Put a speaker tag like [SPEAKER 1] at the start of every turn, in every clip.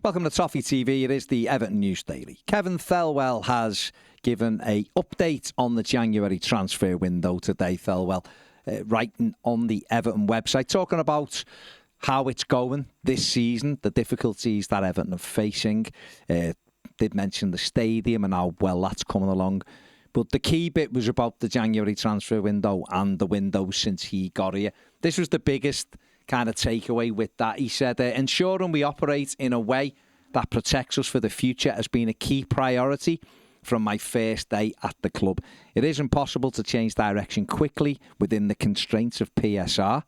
[SPEAKER 1] Welcome to Toffee TV. It is the Everton News Daily. Kevin Thelwell has given an update on the January transfer window today. Thelwell writing on the Everton website, talking about how it's going this season, the difficulties that Everton are facing. Did mention the stadium and how well that's coming along. But the key bit was about the January transfer window and the window since he got here. This was the biggest kind of takeaway with that. He said, ensuring we operate in a way that protects us for the future has been a key priority from my first day at the club. It is impossible to change direction quickly within the constraints of PSR,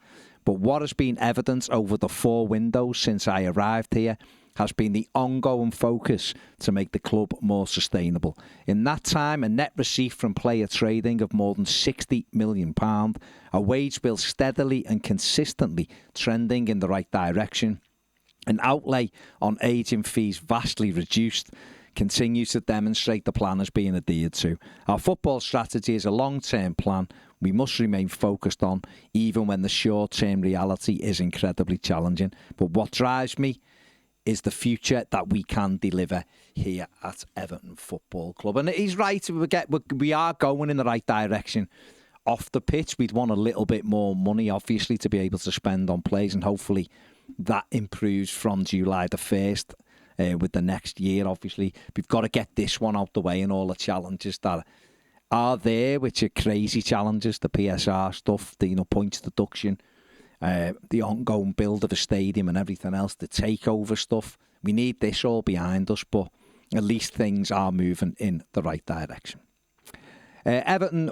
[SPEAKER 1] but what has been evident over the 4 windows since I arrived here has been the ongoing focus to make the club more sustainable. In that time, a net receipt from player trading of more than £60 million, a wage bill steadily and consistently trending in the right direction, an outlay on agent fees vastly reduced, continues to demonstrate the plan is being adhered to. Our football strategy is a long-term plan we must remain focused on, even when the short-term reality is incredibly challenging. But what drives me is the future that we can deliver here at Everton Football Club. And he's right, we are going in the right direction off the pitch. We'd want a little bit more money, obviously, to be able to spend on players, and hopefully that improves from July the 1st with the next year, obviously. We've got to get this one out the way and all the challenges that are there, which are crazy challenges, the PSR stuff, the points deduction, the ongoing build of a stadium and everything else, the takeover stuff. We need this all behind us, but at least things are moving in the right direction. Everton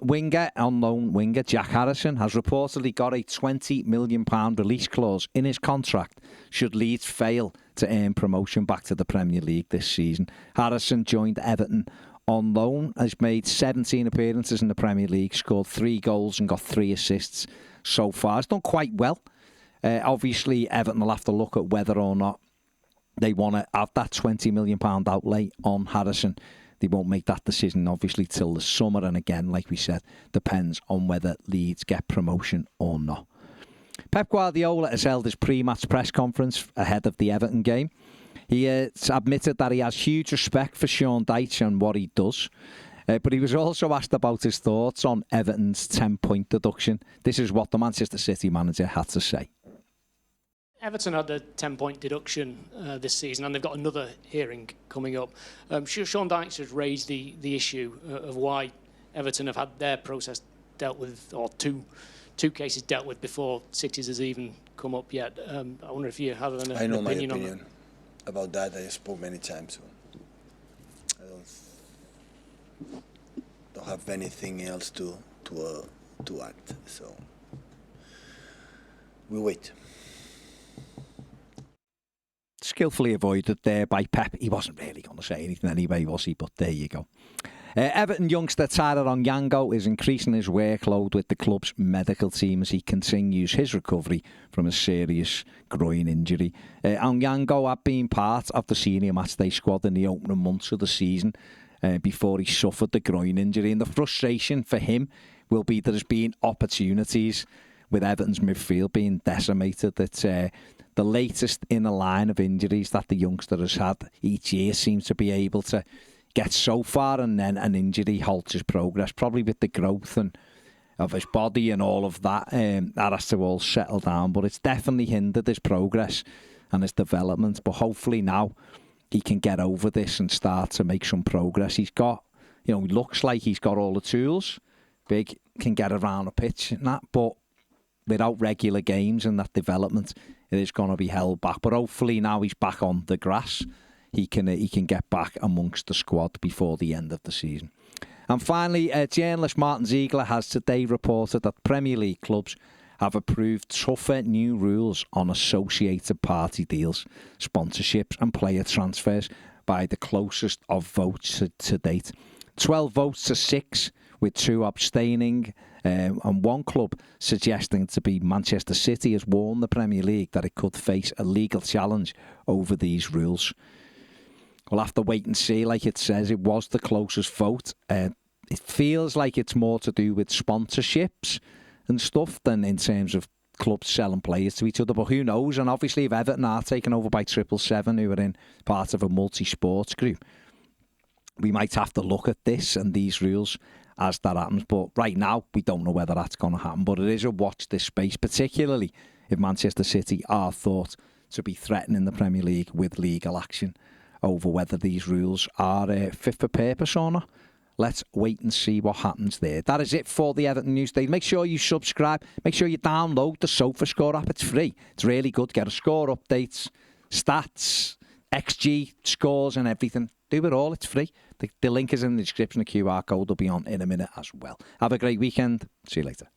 [SPEAKER 1] on loan winger Jack Harrison has reportedly got a £20 million release clause in his contract should Leeds fail to earn promotion back to the Premier League this season. Harrison joined Everton on loan, has made 17 appearances in the Premier League, scored 3 goals and got 3 assists so far. He's done quite well. Obviously, Everton will have to look at whether or not they want to have that £20 million outlay on Harrison. They won't make that decision, obviously, till the summer. And again, like we said, depends on whether Leeds get promotion or not. Pep Guardiola has held his pre-match press conference ahead of the Everton game. He admitted that he has huge respect for Sean Dyche and what he does. But he was also asked about his thoughts on Everton's 10-point deduction. This is what the Manchester City manager had to say.
[SPEAKER 2] Everton had a 10-point deduction this season, and they've got another hearing coming up. Sean Dyche has raised the issue of why Everton have had their process dealt with, or two cases dealt with before City's has even come up yet. I wonder if you have an opinion on that.
[SPEAKER 3] I know my opinion about that. I spoke many times, so I don't have anything else to add. So we wait.
[SPEAKER 1] Skillfully avoided there by Pep. He wasn't really going to say anything anyway, was he? But there you go. Everton youngster Tyler Onyango is increasing his workload with the club's medical team as he continues his recovery from a serious groin injury. Onyango had been part of the senior matchday squad in the opening months of the season before he suffered the groin injury. And the frustration for him will be that there's been opportunities with Everton's midfield being decimated. It's the latest in a line of injuries that the youngster has had each year. Seems to be able to get so far and then an injury halts his progress, probably with the growth and of his body and all of that. That has to all settle down, but it's definitely hindered his progress and his development. But hopefully now he can get over this and start to make some progress. He's got, he looks like he's got all the tools. Big, can get around the pitch and that, but without regular games and that development, it is going to be held back. But hopefully now he's back on the grass, he can get back amongst the squad before the end of the season. And finally, journalist Martin Ziegler has today reported that Premier League clubs have approved tougher new rules on associated party deals, sponsorships and player transfers by the closest of votes to date. 12 votes to 6, with 2 abstaining, and one club suggesting to be Manchester City has warned the Premier League that it could face a legal challenge over these rules. We'll have to wait and see. Like it says, it was the closest vote. It feels like it's more to do with sponsorships and stuff than in terms of clubs selling players to each other, but who knows? And obviously, if Everton are taken over by 777, who are in part of a multi-sports group, we might have to look at this and these rules as that happens. But right now, we don't know whether that's going to happen. But it is a watch this space, particularly if Manchester City are thought to be threatening the Premier League with legal action over whether these rules are fit for purpose or not. Let's wait and see what happens there. That is it for the Everton News Day. Make sure you subscribe. Make sure you download the SofaScore app. It's free. It's really good. Get a score updates, stats, XG, scores and everything. Do it all. It's free. The link is in the description. The QR code will be on in a minute as well. Have a great weekend. See you later.